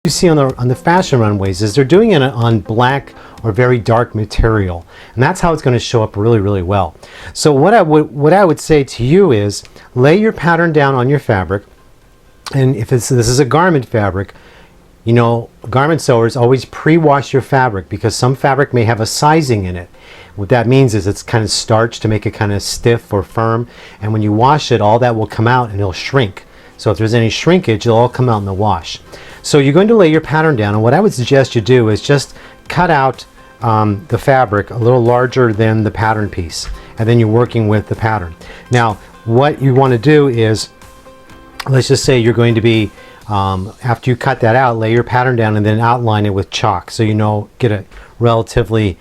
you see on the fashion runways is they're doing it on black or very dark material, and that's how it's going to show up really, really well. So what I would say to you is lay your pattern down on your fabric, and if this is a garment fabric, you know, garment sewers always pre-wash your fabric because some fabric may have a sizing in it. What that means is it's kind of starched to make it kind of stiff or firm, and when you wash it, all that will come out and it'll shrink. So if there's any shrinkage, it'll all come out in the wash. So you're going to lay your pattern down, and what I would suggest you do is just cut out the fabric a little larger than the pattern piece, and then you're working with the pattern. Now what you want to do is, let's just say you're going to be, after you cut that out, lay your pattern down and then outline it with chalk, so you know, get a relatively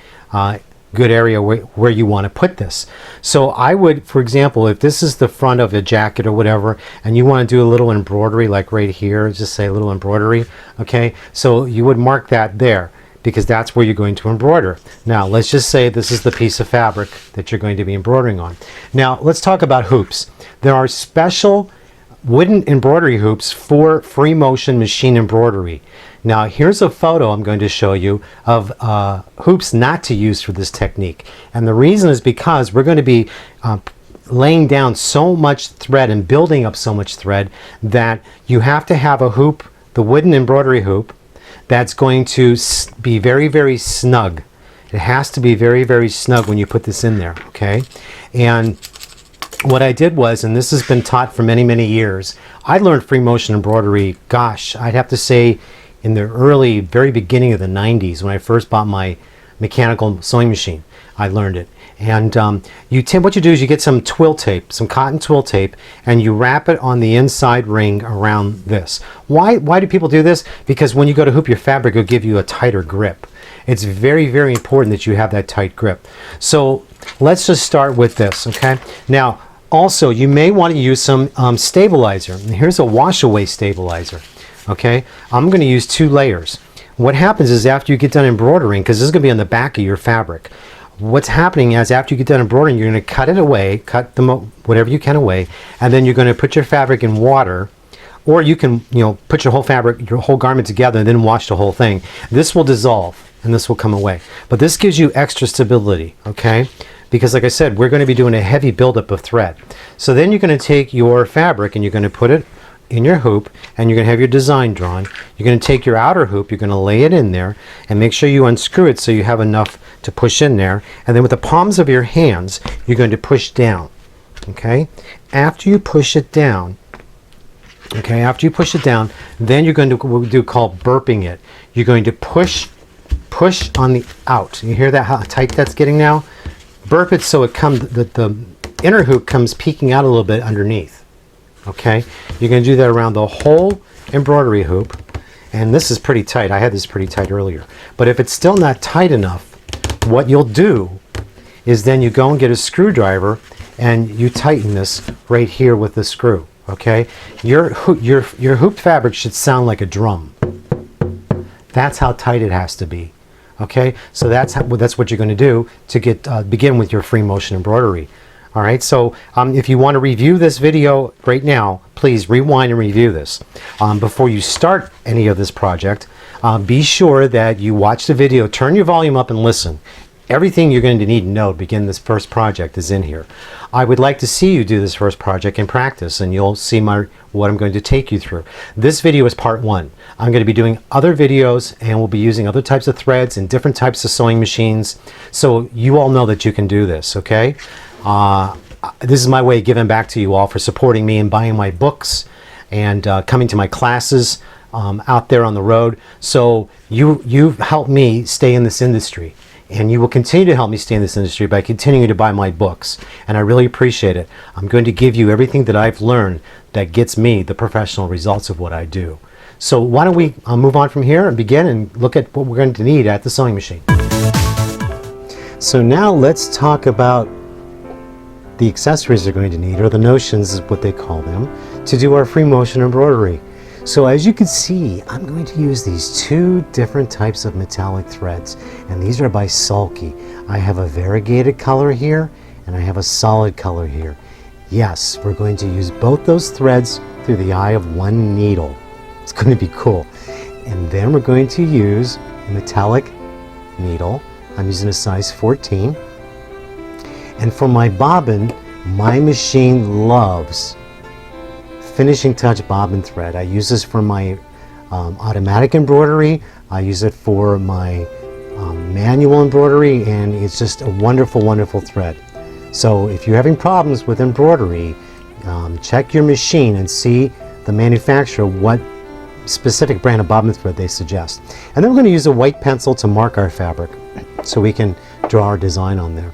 good area where you want to put this. So I would, for example, if this is the front of a jacket or whatever, and you want to do a little embroidery, like right here, just say a little embroidery, okay? So you would mark that there, because that's where you're going to embroider. Now let's just say this is the piece of fabric that you're going to be embroidering on. Now let's talk about hoops. There are special wooden embroidery hoops for free motion machine embroidery. Now here's a photo I'm going to show you of hoops not to use for this technique, and the reason is because we're going to be laying down so much thread and building up so much thread that you have to have a hoop, the wooden embroidery hoop, that's going to be very, very snug. It has to be very, very snug when you put this in there, okay? And what I did was, and this has been taught for many, many years, I learned free motion embroidery, gosh, I'd have to say in the early, very beginning of the 90s when I first bought my mechanical sewing machine. I learned it. And what you do is you get some twill tape, some cotton twill tape, and you wrap it on the inside ring around this. Why do people do this? Because when you go to hoop your fabric, it'll give you a tighter grip. It's very, very important that you have that tight grip. So let's just start with this, okay? Now, also, you may want to use some stabilizer. And here's a wash away stabilizer, okay? I'm going to use 2 layers. What happens is after you get done embroidering, because this is going to be on the back of your fabric, what's happening is after you get done embroidering, you're going to cut it away, cut whatever you can away, and then you're going to put your fabric in water, or you can, you know, put your whole fabric, your whole garment together and then wash the whole thing. This will dissolve and this will come away. But this gives you extra stability, okay? Because like I said, we're going to be doing a heavy buildup of thread. So then you're going to take your fabric and you're going to put it in your hoop, and you're going to have your design drawn. You're going to take your outer hoop, you're going to lay it in there, and make sure you unscrew it so you have enough to push in there. And then with the palms of your hands, you're going to push down, okay? After you push it down, okay, then you're going to, what we do called burping it. You're going to push on the out. You hear that, how tight that's getting now? Burp it so it comes, the inner hoop comes peeking out a little bit underneath. Okay, you're going to do that around the whole embroidery hoop, and this is pretty tight. I had this pretty tight earlier, but if it's still not tight enough, what you'll do is then you go and get a screwdriver and you tighten this right here with the screw. Okay, your hoop fabric should sound like a drum. That's how tight it has to be. Okay, so that's what you're going to do to get begin with your free motion embroidery. All right, so if you want to review this video right now, please rewind and review this. Before you start any of this project, be sure that you watch the video, turn your volume up and listen. Everything you're going to need to know to begin this first project is in here. I would like to see you do this first project in practice, and you'll see what I'm going to take you through. This video is part 1. I'm going to be doing other videos, and we'll be using other types of threads and different types of sewing machines, so you all know that you can do this, okay? This is my way of giving back to you all for supporting me and buying my books and coming to my classes out there on the road. So you've helped me stay in this industry, and you will continue to help me stay in this industry by continuing to buy my books, and I really appreciate it. I'm going to give you everything that I've learned that gets me the professional results of what I do. So why don't we move on from here and begin and look at what we're going to need at the sewing machine. So now let's talk about the accessories they're going to need, or the notions is what they call them, to do our free motion embroidery. So as you can see, I'm going to use these 2 different types of metallic threads, and these are by Sulky. I have a variegated color here, and I have a solid color here. Yes, we're going to use both those threads through the eye of one needle. It's going to be cool. And And then we're going to use a metallic needle. I'm using a size 14. And for my bobbin, my machine loves finishing touch bobbin thread. I use this for my automatic embroidery. I use it for my manual embroidery, and it's just a wonderful, wonderful thread. So if you're having problems with embroidery, check your machine and see the manufacturer what specific brand of bobbin thread they suggest. And then we're going to use a white pencil to mark our fabric so we can draw our design on there.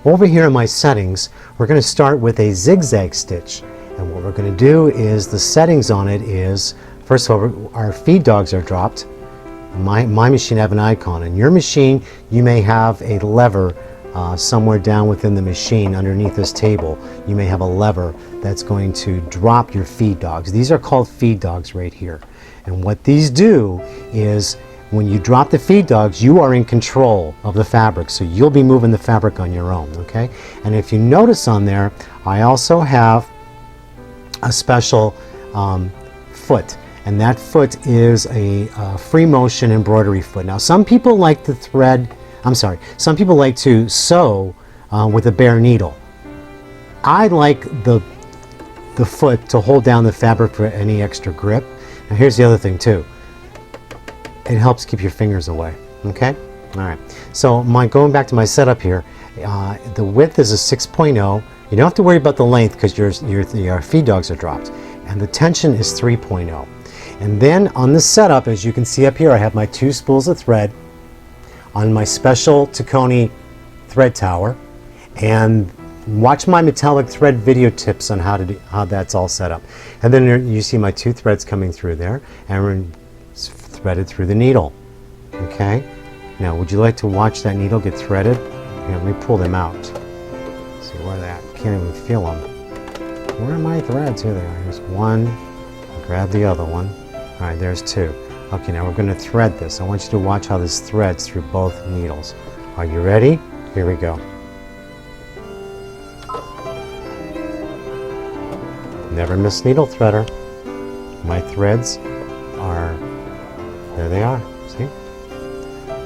Over here in my settings, we're going to start with a zigzag stitch. And what we're going to do is, the settings on it is, first of all, our feed dogs are dropped. My machine have an icon. In your machine, you may have a lever somewhere down within the machine underneath this table. You may have a lever that's going to drop your feed dogs. These are called feed dogs right here. And what these do is, when you drop the feed dogs, you are in control of the fabric, so you'll be moving the fabric on your own, okay? And if you notice on there, I also have a special foot, and that foot is a free motion embroidery foot. Now, some people like to some people like to sew with a bare needle. I like the foot to hold down the fabric for any extra grip. Now, here's the other thing too. It helps keep your fingers away, okay? All right, so going back to my setup here, the width is a 6.0. You don't have to worry about the length because your feed dogs are dropped. And the tension is 3.0. And then on the setup, as you can see up here, I have my 2 spools of thread on my special Taconi thread tower. And watch my metallic thread video tips on how that's all set up. And then you see my 2 threads coming through there, and threaded through the needle. Okay, now would you like to watch that needle get threaded? Here, let me pull them out. Let's see where they're at. Can't even feel them. Where are my threads? Here they are. Here's one. I'll grab the other one. All right, there's 2. Okay, now we're going to thread this. I want you to watch how this threads through both needles. Are you ready? Here we go. Never miss needle threader. My threads are, there they are, see?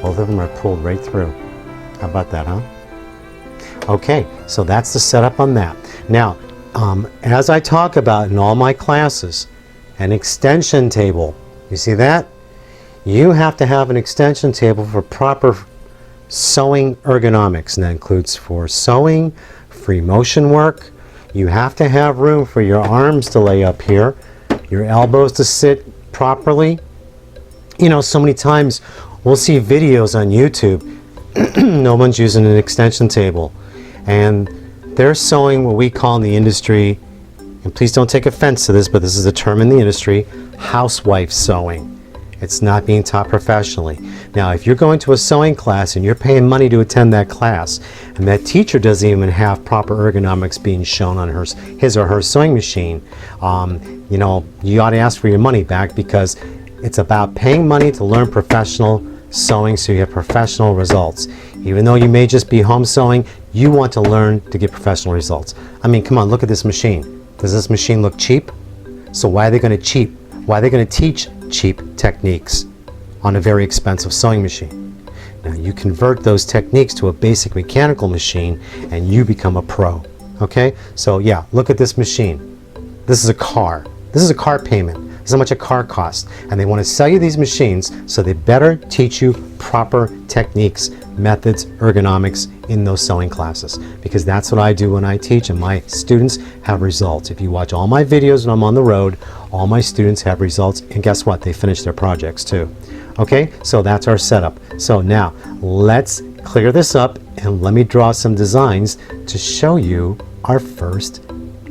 Both of them are pulled right through. How about that, huh? Okay, so that's the setup on that. Now, as I talk about in all my classes, an extension table, you see that? You have to have an extension table for proper sewing ergonomics, and that includes for sewing, free motion work. You have to have room for your arms to lay up here, your elbows to sit properly. You know, so many times we'll see videos on YouTube, no one's using an extension table, and they're sewing what we call in the industry, and please don't take offense to this, but this is a term in the industry, housewife sewing. It's not being taught professionally. Now, if you're going to a sewing class and you're paying money to attend that class, and that teacher doesn't even have proper ergonomics being shown on his or her sewing machine, you know, you ought to ask for your money back, because it's about paying money to learn professional sewing so you have professional results. Even though you may just be home sewing, you want to learn to get professional results. I mean, come on, look at this machine. Does this machine look cheap? So why are they going to teach cheap techniques on a very expensive sewing machine? Now, you convert those techniques to a basic mechanical machine and you become a pro. Okay? So yeah, look at this machine. This is a car. This is a car payment. This is how much a car costs. And they want to sell you these machines, so they better teach you proper techniques, methods, ergonomics in those sewing classes. Because that's what I do when I teach, and my students have results. If you watch all my videos when I'm on the road, all my students have results, and guess what? They finish their projects too. Okay, so that's our setup. So now let's clear this up and let me draw some designs to show you our first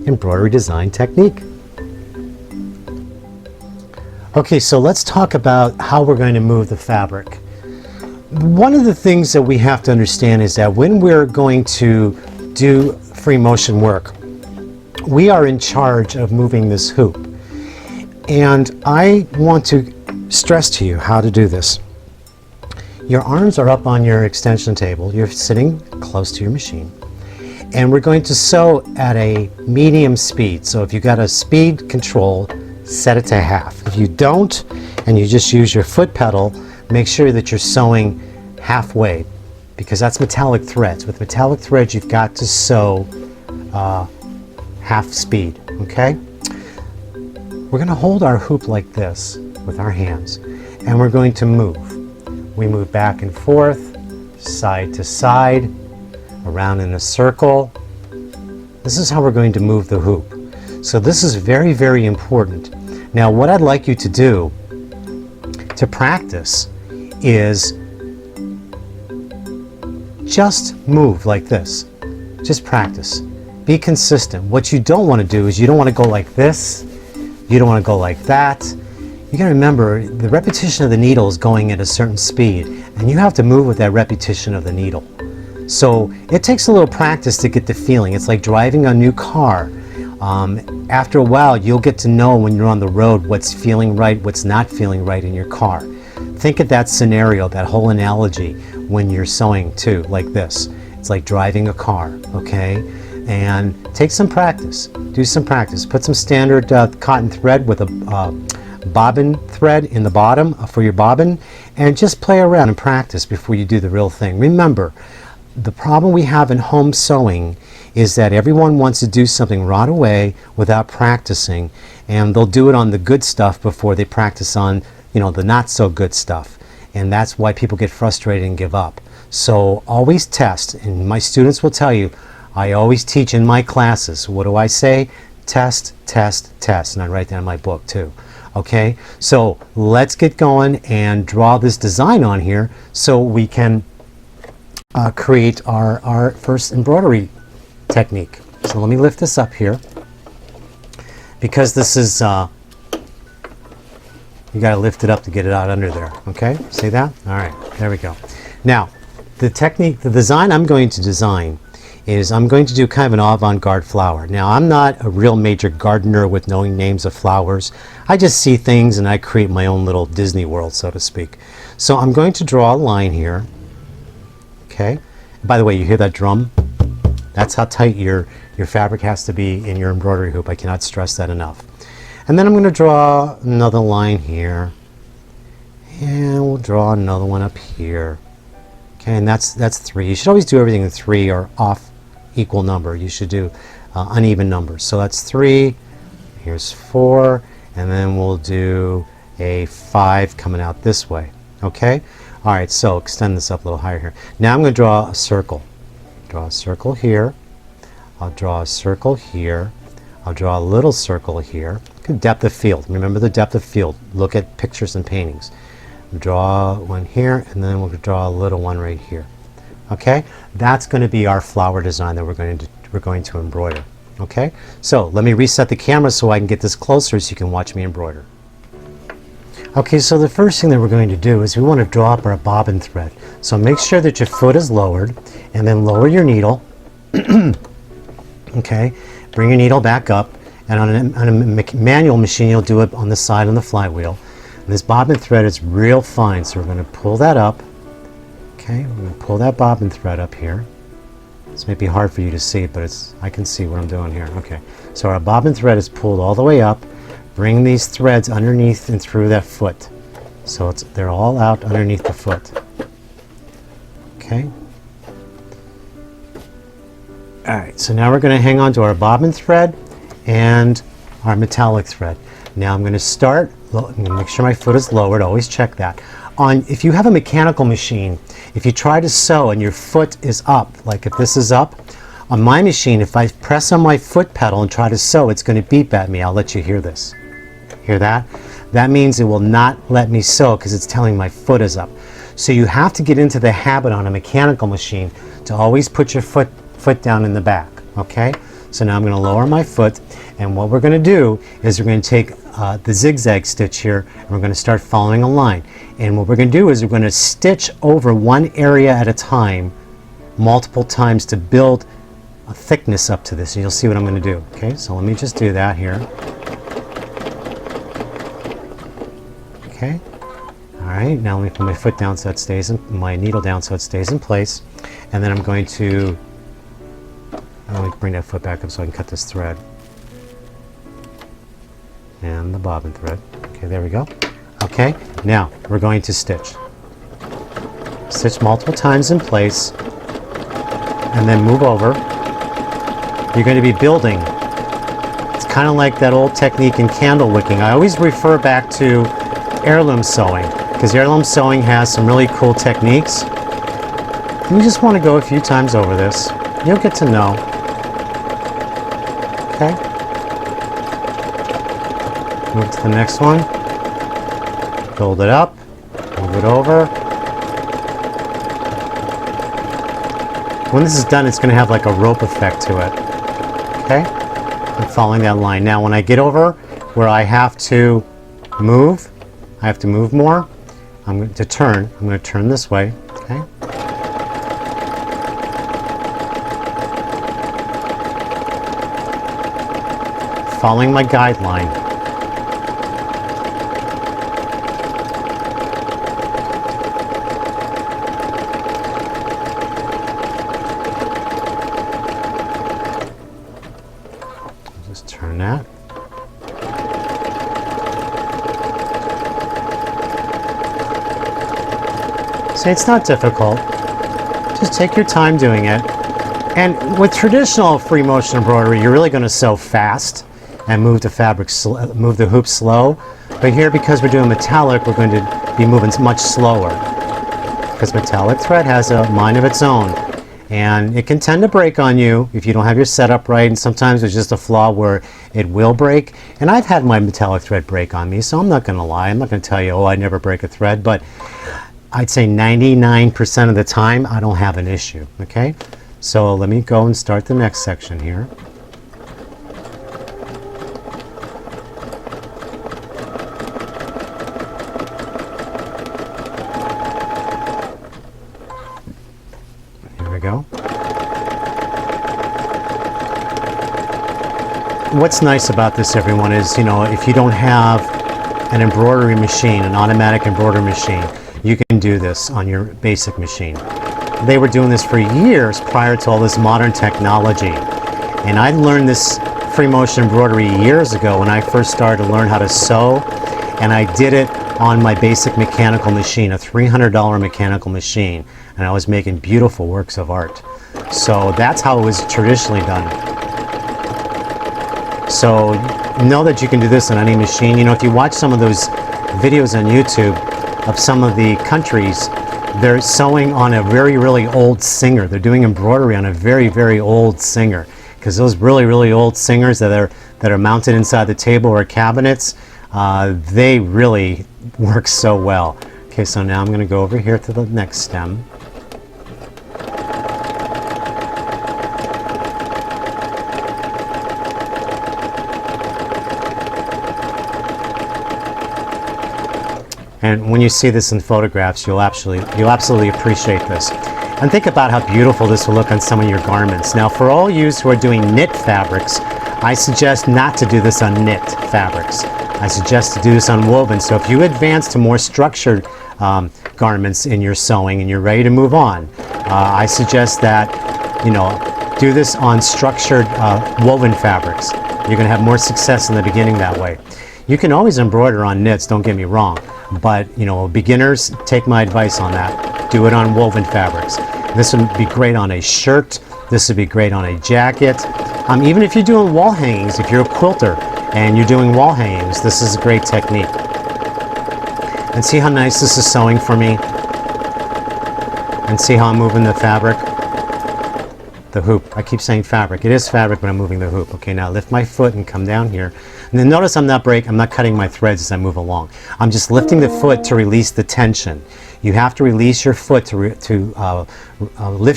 embroidery design technique. Okay, so let's talk about how we're going to move the fabric. One of the things that we have to understand is that when we're going to do free motion work, we are in charge of moving this hoop. And I want to stress to you how to do this. Your arms are up on your extension table. You're sitting close to your machine. And we're going to sew at a medium speed. So if you've got a speed control, set it to half. If you don't, and you just use your foot pedal, make sure that you're sewing halfway, because that's metallic threads. With metallic threads, you've got to sew half speed, okay? We're going to hold our hoop like this with our hands, and we're going to move. We move back and forth, side to side, around in a circle. This is how we're going to move the hoop. So this is very, very important. Now, what I'd like you to do to practice is just move like this. Just practice. Be consistent. What you don't want to do is you don't want to go like this. You don't want to go like that. You got to remember, the repetition of the needle is going at a certain speed, and you have to move with that repetition of the needle. So it takes a little practice to get the feeling. It's like driving a new car. After a while, you'll get to know when you're on the road what's feeling right, what's not feeling right in your car. Think of that scenario, that whole analogy when you're sewing too, like this. It's like driving a car, okay? And take some practice. Do some practice. Put some standard cotton thread with a bobbin thread in the bottom for your bobbin, and just play around and practice before you do the real thing. Remember, the problem we have in home sewing is that everyone wants to do something right away without practicing, and they'll do it on the good stuff before they practice on, you know, the not so good stuff. And that's why people get frustrated and give up. So always test, and my students will tell you, I always teach in my classes. What do I say? Test, test, test. And I write that in my book too. Okay, so let's get going and draw this design on here so we can create our first embroidery technique. So let me lift this up here, because this is you got to lift it up to get it out under there. Okay, see that? All right, there we go. Now the technique, the design I'm going to design is I'm going to do kind of an avant-garde flower. Now, I'm not a real major gardener with knowing names of flowers. I just see things and I create my own little Disney world, so to speak. So I'm going to draw a line here. Okay. By the way, you hear that drum? That's how tight your fabric has to be in your embroidery hoop. I cannot stress that enough. And then I'm going to draw another line here. And we'll draw another one up here. Okay, and that's 3. You should always do everything in 3 or off equal number. You should do uneven numbers. So that's 3, here's 4, and then we'll do a 5 coming out this way. Okay? All right, so extend this up a little higher here. Now I'm going to draw a circle. Draw a circle here. I'll draw a circle here. I'll draw a little circle here. Depth of field. Remember the depth of field. Look at pictures and paintings. Draw one here, and then we'll draw a little one right here. Okay, that's going to be our flower design that we're going to embroider. Okay, so let me reset the camera so I can get this closer so you can watch me embroider. Okay, so the first thing that we're going to do is we want to draw up our bobbin thread. So make sure that your foot is lowered, and then lower your needle. Okay, bring your needle back up, and on a manual machine you'll do it on the side on the flywheel. And this bobbin thread is real fine, so we're going to pull that up. Okay, we're going to pull that bobbin thread up here. This may be hard for you to see, but I can see what I'm doing here. Okay, so our bobbin thread is pulled all the way up. Bring these threads underneath and through that foot. So they're all out underneath the foot. Okay. All right, so now we're going to hang on to our bobbin thread and our metallic thread. Now I'm going to start, I'm going to make sure my foot is lowered, always check that. If you have a mechanical machine, if you try to sew and your foot is up, like if this is up, on my machine, if I press on my foot pedal and try to sew, it's going to beep at me. I'll let you hear this. Hear that? That means it will not let me sew because it's telling my foot is up. So you have to get into the habit on a mechanical machine to always put your foot down in the back. Okay? So now I'm going to lower my foot, and what we're going to do is we're going to take the zigzag stitch here, and we're going to start following a line. And what we're going to do is we're going to stitch over one area at a time, multiple times, to build a thickness up to this. And you'll see what I'm going to do. Okay, so let me just do that here. Okay. All right. Now let me put my foot down so it stays in, my needle down so it stays in place, and then I'm going to. Let me bring that foot back up so I can cut this thread. And the bobbin thread. Okay, there we go. Okay, now we're going to stitch. Stitch multiple times in place, and then move over. You're going to be building. It's kind of like that old technique in candle wicking. I always refer back to heirloom sewing, because heirloom sewing has some really cool techniques. You just want to go a few times over this. You'll get to know. Okay. Move to the next one. Build it up. Move it over. When this is done, it's going to have like a rope effect to it. Okay? I'm following that line. Now, when I get over where I have to move more, I'm going to turn. I'm going to turn this way. Okay? Following my guideline. Just turn that. See, it's not difficult. Just take your time doing it. And with traditional free motion embroidery, you're really going to sew fast and move the fabric, move the hoop slow. But here, because we're doing metallic, we're going to be moving much slower. Because metallic thread has a mind of its own. And it can tend to break on you if you don't have your setup right, and sometimes there's just a flaw where it will break. And I've had my metallic thread break on me, so I'm not going to lie. I'm not going to tell you, oh, I never break a thread, but I'd say 99% of the time I don't have an issue, okay? So let me go and start the next section here. Go. What's nice about this, everyone, is, you know, if you don't have an embroidery machine, an automatic embroidery machine, you can do this on your basic machine. They were doing this for years prior to all this modern technology. And I learned this free motion embroidery years ago when I first started to learn how to sew, and I did it on my basic mechanical machine, a $300 mechanical machine, and I was making beautiful works of art. So that's how it was traditionally done. So know that you can do this on any machine. You know, if you watch some of those videos on YouTube of some of the countries, they're sewing on a very, really old Singer. They're doing embroidery on a very, very old Singer, because those really, really old Singers that are mounted inside the table or cabinets, they really work so well. Okay, so now I'm going to go over here to the next stem. And when you see this in photographs, you'll absolutely appreciate this. And think about how beautiful this will look on some of your garments. Now, for all you who are doing knit fabrics, I suggest not to do this on knit fabrics. I suggest to do this on woven. So if you advance to more structured garments in your sewing and you're ready to move on, I suggest that, you know, do this on structured woven fabrics. You're going to have more success in the beginning that way. You can always embroider on knits, don't get me wrong, but, you know, beginners, take my advice on that. Do it on woven fabrics. This would be great on a shirt. This would be great on a jacket. Even if you're doing wall hangings, if you're a quilter and you're doing wall hangings, this is a great technique. And see how nice this is sewing for me? And see how I'm moving the fabric? The hoop. I keep saying fabric. It is fabric, but I'm moving the hoop. Okay, now lift my foot and come down here. And then notice I'm not cutting my threads as I move along. I'm just lifting the foot to release the tension. You have to release your foot lift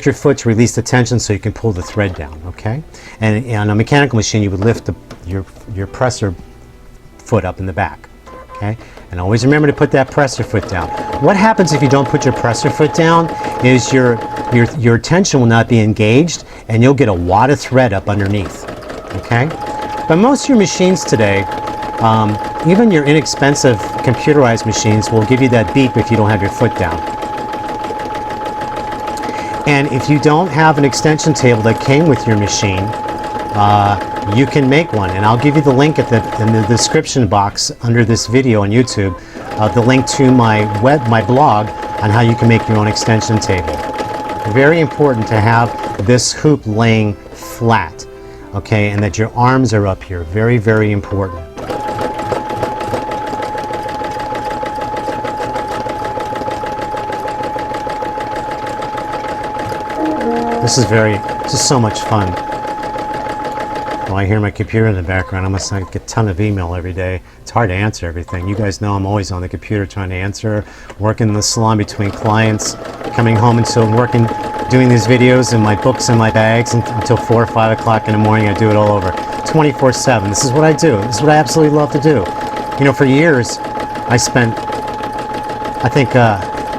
your foot to release the tension so you can pull the thread down, okay? And on a mechanical machine, you would lift your presser foot up in the back, okay? And always remember to put that presser foot down. What happens if you don't put your presser foot down is your tension will not be engaged, and you'll get a wad of thread up underneath, okay? But most of your machines today, even your inexpensive computerized machines, will give you that beep if you don't have your foot down. And if you don't have an extension table that came with your machine, you can make one, and I'll give you the link in the description box under this video on YouTube, the link to my blog on how you can make your own extension table. Very important to have this hoop laying flat, okay, and that your arms are up here. Very, very important. This is so much fun. Well, I hear my computer in the background. I must get a ton of email every day. It's hard to answer everything. You guys know I'm always on the computer trying to answer, working in the salon between clients, coming home until working, doing these videos and my books and my bags until 4 or 5 o'clock in the morning. I do it all over, 24/7. This is what I do. This is what I absolutely love to do. You know, for years, I spent, I think,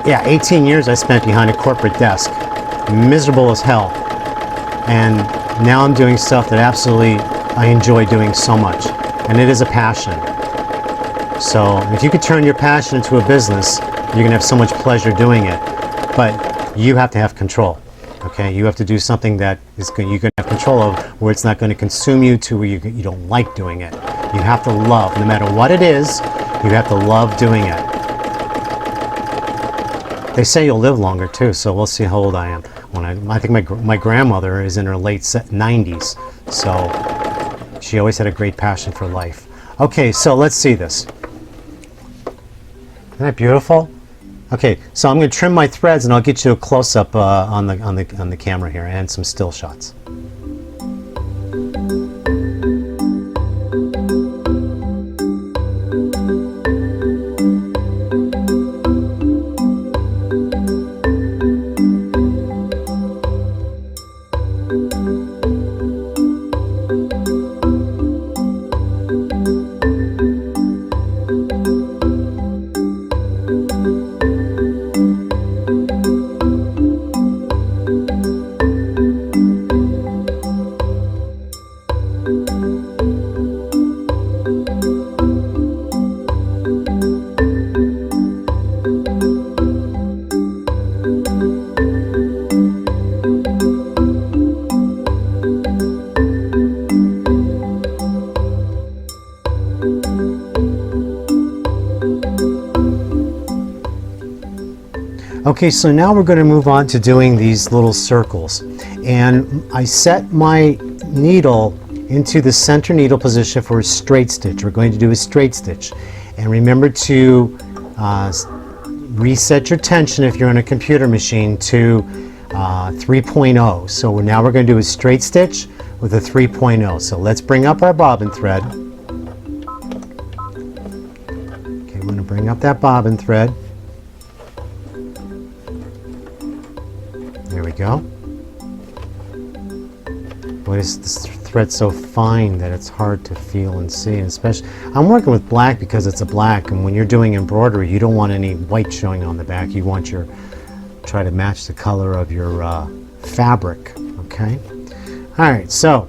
18 years I spent behind a corporate desk, miserable as hell. And now I'm doing stuff that absolutely I enjoy doing so much, and it is a passion. So if you could turn your passion into a business, you're gonna have so much pleasure doing it. But you have to have control. Okay, you have to do something that you're gonna have control of, where it's not going to consume you to where you don't like doing it. You have to love, no matter what it is. You have to love doing it. They say you'll live longer too, so we'll see how old I am. I think my grandmother is in her late 90s, so she always had a great passion for life. Okay, so let's see this. Isn't that beautiful? Okay, so I'm going to trim my threads, and I'll get you a close-up on the camera here, and some still shots. Okay, so now we're going to move on to doing these little circles, and I set my needle into the center needle position for a straight stitch. We're going to do a straight stitch, and remember to reset your tension if you're on a computer machine to 3.0. So now we're going to do a straight stitch with a 3.0. So let's bring up our bobbin thread. Okay, we're going to bring up that bobbin thread. There we go. Boy, this thread's so fine that it's hard to feel and see. And especially, I'm working with black because it's a black, and when you're doing embroidery, you don't want any white showing on the back. You want try to match the color of your fabric. Okay. All right. So,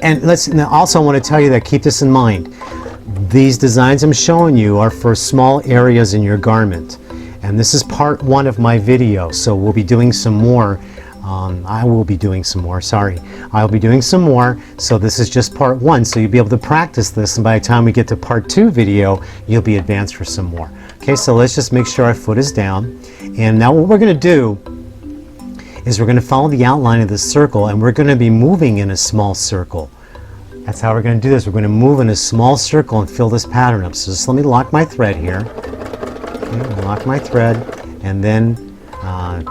and also I want to tell you that keep this in mind. These designs I'm showing you are for small areas in your garment. And this is part 1 of my video, so we'll be doing some more. I'll be doing some more, so this is just part 1, so you'll be able to practice this, and by the time we get to part 2 video, you'll be advanced for some more. Okay, so let's just make sure our foot is down, and now what we're going to do is we're going to follow the outline of this circle, and we're going to be moving in a small circle. That's how we're going to do this. We're going to move in a small circle and fill this pattern up. So just let me lock my thread here. Okay, lock my thread, and then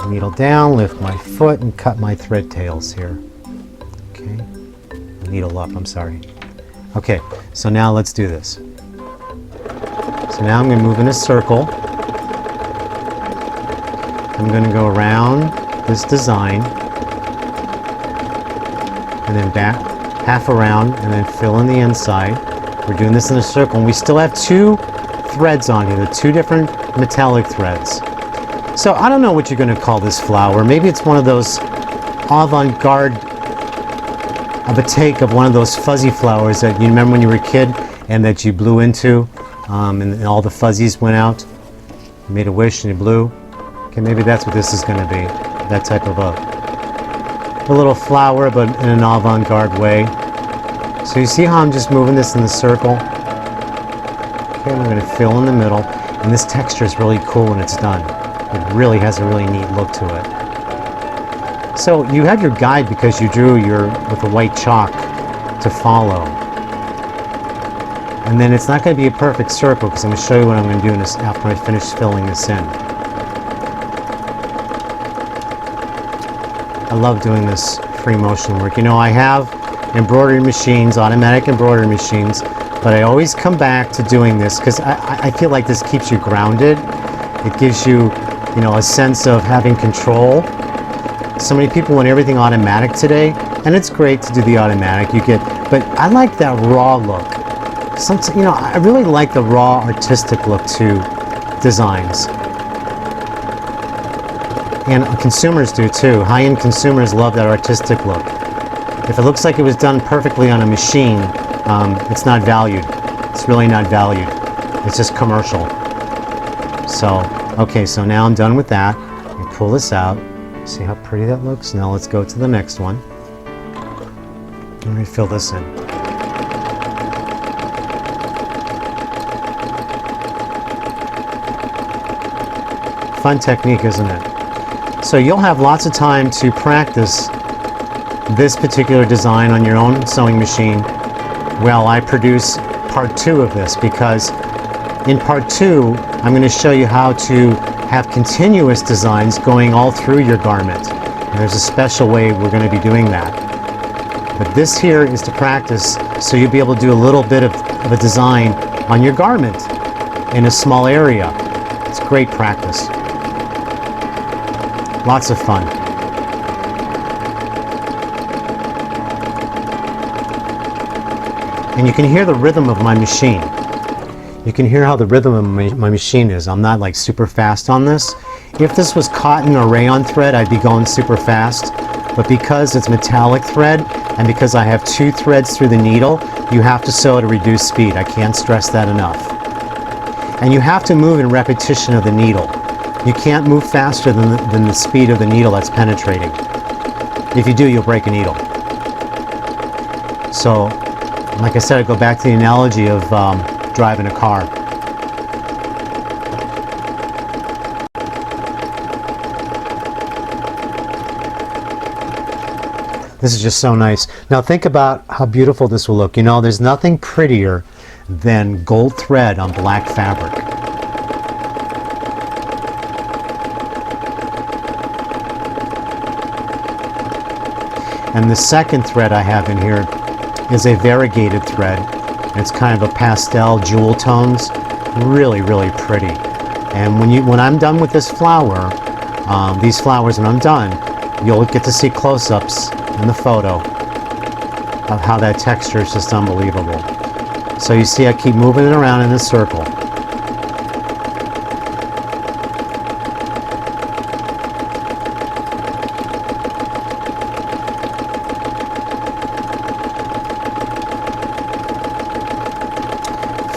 needle down, lift my foot, and cut my thread tails here. Okay, needle up, I'm sorry. Okay, so now let's do this. So now I'm going to move in a circle. I'm going to go around this design, and then back, half around, and then fill in the inside. We're doing this in a circle, and we still have 2 threads on here, the 2 different metallic threads. So I don't know what you're going to call this flower. Maybe it's one of those avant-garde of a take of one of those fuzzy flowers that you remember when you were a kid and that you blew into, and all the fuzzies went out. You made a wish and you blew. Okay, maybe that's what this is going to be. That type of a little flower, but in an avant-garde way. So you see how I'm just moving this in the circle? Okay, I'm going to fill in the middle, and this texture is really cool when it's done. It really has a really neat look to it. So you have your guide because you drew with a white chalk to follow. And then it's not going to be a perfect circle because I'm going to show you what I'm going to do after I finish filling this in. I love doing this free motion work. You know, I have embroidery machines, automatic embroidery machines, but I always come back to doing this because I feel like this keeps you grounded. It gives you, you know, a sense of having control. So many people want everything automatic today, and it's great to do the automatic. But I like that raw look. You know, I really like the raw artistic look to designs. And consumers do too. High-end consumers love that artistic look. If it looks like it was done perfectly on a machine, it's not valued. It's really not valued. It's just commercial. So, okay, so now I'm done with that. Let me pull this out. See how pretty that looks? Now let's go to the next one. Let me fill this in. Fun technique, isn't it? So you'll have lots of time to practice this particular design on your own sewing machine while I produce part 2 of this, because in part 2 I'm going to show you how to have continuous designs going all through your garment. And there's a special way we're going to be doing that. But this here is to practice so you'll be able to do a little bit of a design on your garment in a small area. It's great practice. Lots of fun. And you can hear the rhythm of my machine. You can hear how the rhythm of my machine is. I'm not like super fast on this. If this was cotton or rayon thread, I'd be going super fast. But because it's metallic thread, and because I have 2 threads through the needle, you have to sew at a reduced speed. I can't stress that enough. And you have to move in repetition of the needle. You can't move faster than the speed of the needle that's penetrating. If you do, you'll break a needle. So, like I said, I go back to the analogy of driving a car. This is just so nice. Now think about how beautiful this will look. You know, there's nothing prettier than gold thread on black fabric. And the second thread I have in here is a variegated thread. It's kind of a pastel jewel tones. Really, really pretty. And when I'm done with this flower, these flowers, when I'm done, you'll get to see close-ups in the photo of how that texture is just unbelievable. So you see I keep moving it around in a circle.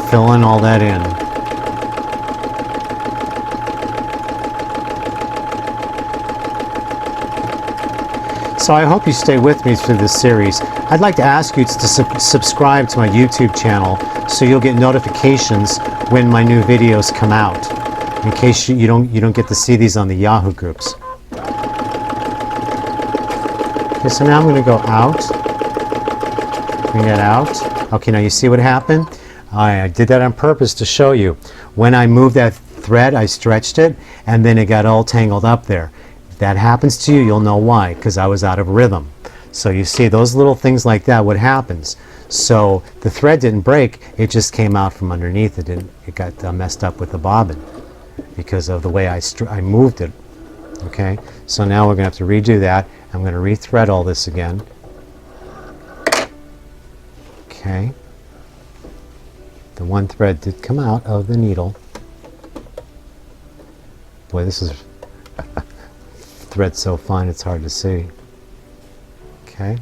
Filling all that in. So I hope you stay with me through this series. I'd like to ask you to subscribe to my YouTube channel so you'll get notifications when my new videos come out, in case you don't get to see these on the Yahoo groups. Okay, so now I'm going to go out, bring that out. Okay, now you see what happened? I did that on purpose to show you. When I moved that thread, I stretched it, and then it got all tangled up there. If that happens to you, you'll know why, because I was out of rhythm. So you see those little things like that, what happens? So the thread didn't break, it just came out from underneath. It got messed up with the bobbin because of the way I moved it. Okay, so now we're going to have to redo that. I'm going to rethread all this again. Okay. The one thread did come out of the needle. Boy, this is thread so fine it's hard to see. Okay.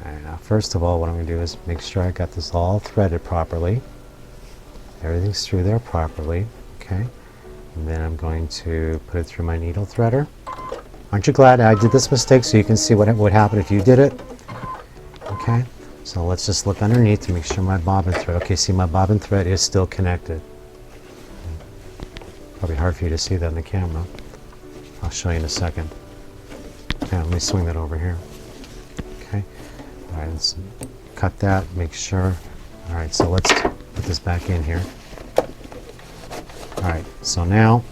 All right, now first of all, what I'm going to do is make sure I got this all threaded properly. Everything's through there properly. Okay. And then I'm going to put it through my needle threader. Aren't you glad I did this mistake so you can see what would happen if you did it? Okay. So let's just look underneath to make sure my bobbin thread, okay, see my bobbin thread is still connected. Probably hard for you to see that in the camera. I'll show you in a second. Okay, let me swing that over here. Okay, all right, let's cut that, make sure. All right, so let's put this back in here. All right, so now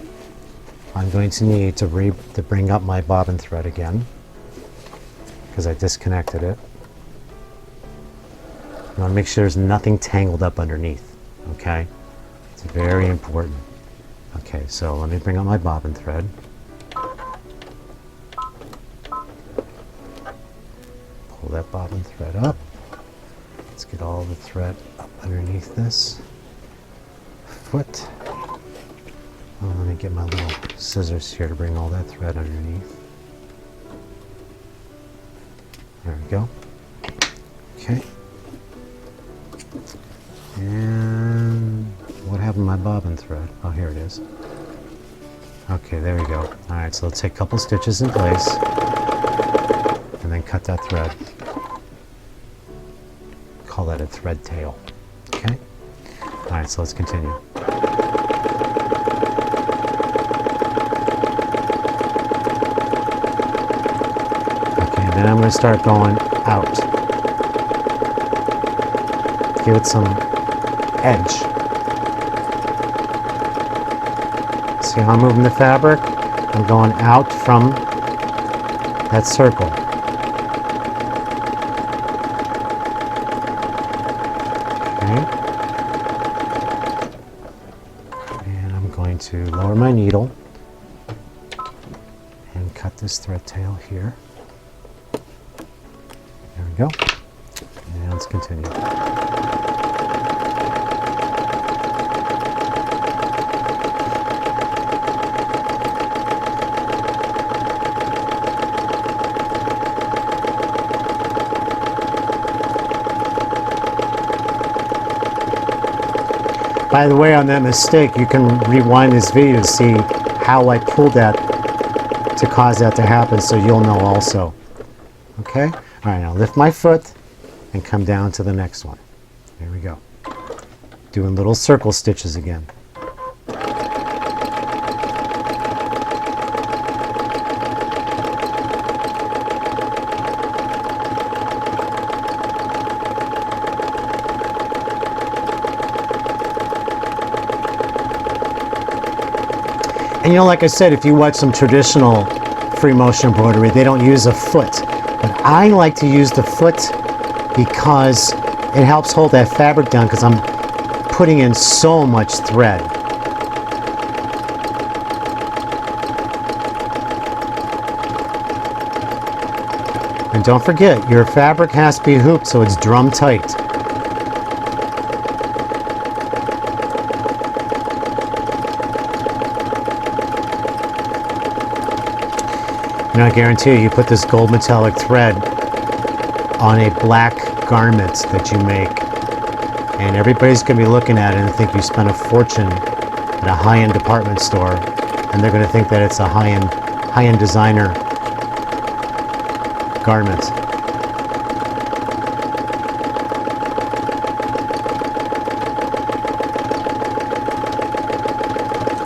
I'm going to need to bring up my bobbin thread again because I disconnected it. You want to make sure there's nothing tangled up underneath, okay? It's very important. Okay, so let me bring up my bobbin thread. Pull that bobbin thread up. Let's get all the thread up underneath this foot. Oh, let me get my little scissors here to bring all that thread underneath. There we go. Okay. And what happened to my bobbin thread? Oh, here it is. Okay, there we go. All right, so let's take a couple stitches in place and then cut that thread. Call that a thread tail. Okay? All right, so let's continue. Okay, and then I'm going to start going out. Give it some edge. See how I'm moving the fabric? I'm going out from that circle. Okay. And I'm going to lower my needle and cut this thread tail here. There we go. And let's continue. By the way, on that mistake, you can rewind this video to see how I pulled that to cause that to happen, so you'll know also. Okay? All right, now lift my foot and come down to the next one. There we go. Doing little circle stitches again. And you know, like I said, if you watch some traditional free motion embroidery, they don't use a foot. But I like to use the foot because it helps hold that fabric down because I'm putting in so much thread. And don't forget, your fabric has to be hooped so it's drum tight. And I guarantee you put this gold metallic thread on a black garment that you make, and everybody's going to be looking at it and think you spent a fortune at a high-end department store, and they're going to think that it's a high-end designer garment.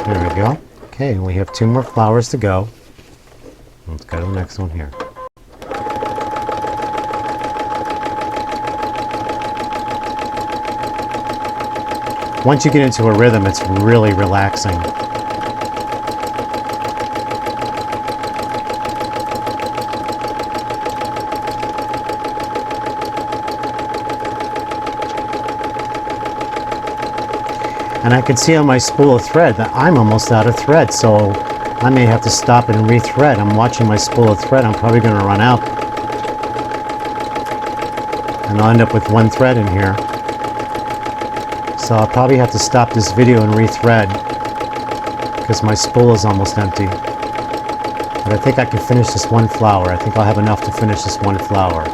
There we go. Okay, and we have 2 more flowers to go. Let's go to the next one here. Once you get into a rhythm, it's really relaxing. And I can see on my spool of thread that I'm almost out of thread, so I may have to stop and rethread. I'm watching my spool of thread. I'm probably going to run out. And I'll end up with 1 thread in here. So I'll probably have to stop this video and rethread because my spool is almost empty. But I think I can finish this 1 flower. I think I'll have enough to finish this 1 flower.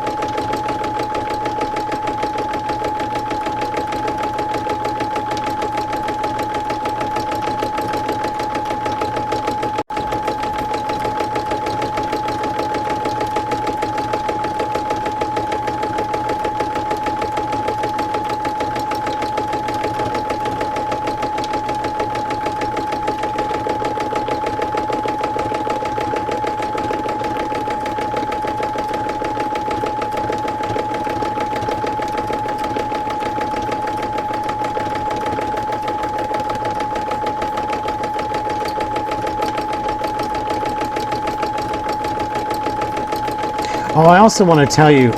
Oh, I also want to tell you,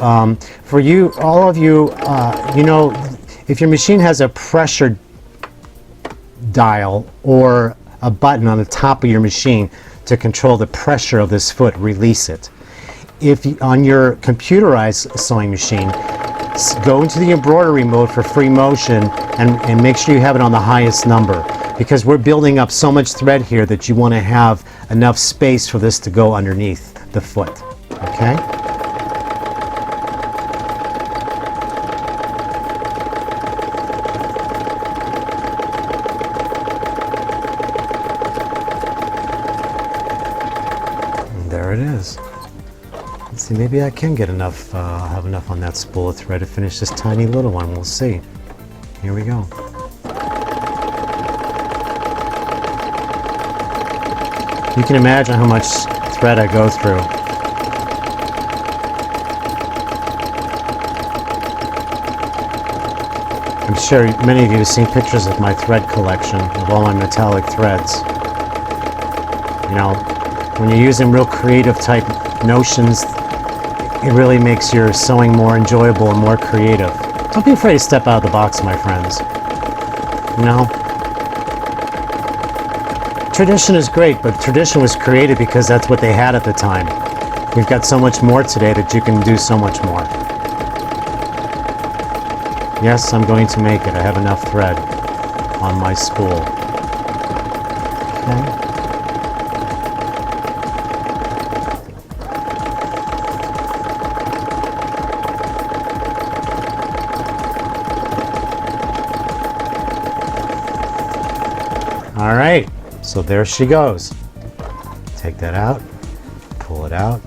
for you, all of you, you know, if your machine has a pressure dial or a button on the top of your machine to control the pressure of this foot, release it. If you, on your computerized sewing machine, go into the embroidery mode for free motion and make sure you have it on the highest number, because we're building up so much thread here that you want to have enough space for this to go underneath the foot. Okay? And there it is. Let's see, maybe I can get enough, have enough on that spool of thread to finish this tiny little one. We'll see. Here we go. You can imagine how much thread I go through. I'm sure many of you have seen pictures of my thread collection, of all my metallic threads. You know, when you're using real creative type notions, it really makes your sewing more enjoyable and more creative. Don't be afraid to step out of the box, my friends. You know? Tradition is great, but tradition was created because that's what they had at the time. We've got so much more today that you can do so much more. Yes, I'm going to make it. I have enough thread on my spool. Okay. All right, so there she goes. Take that out, pull it out.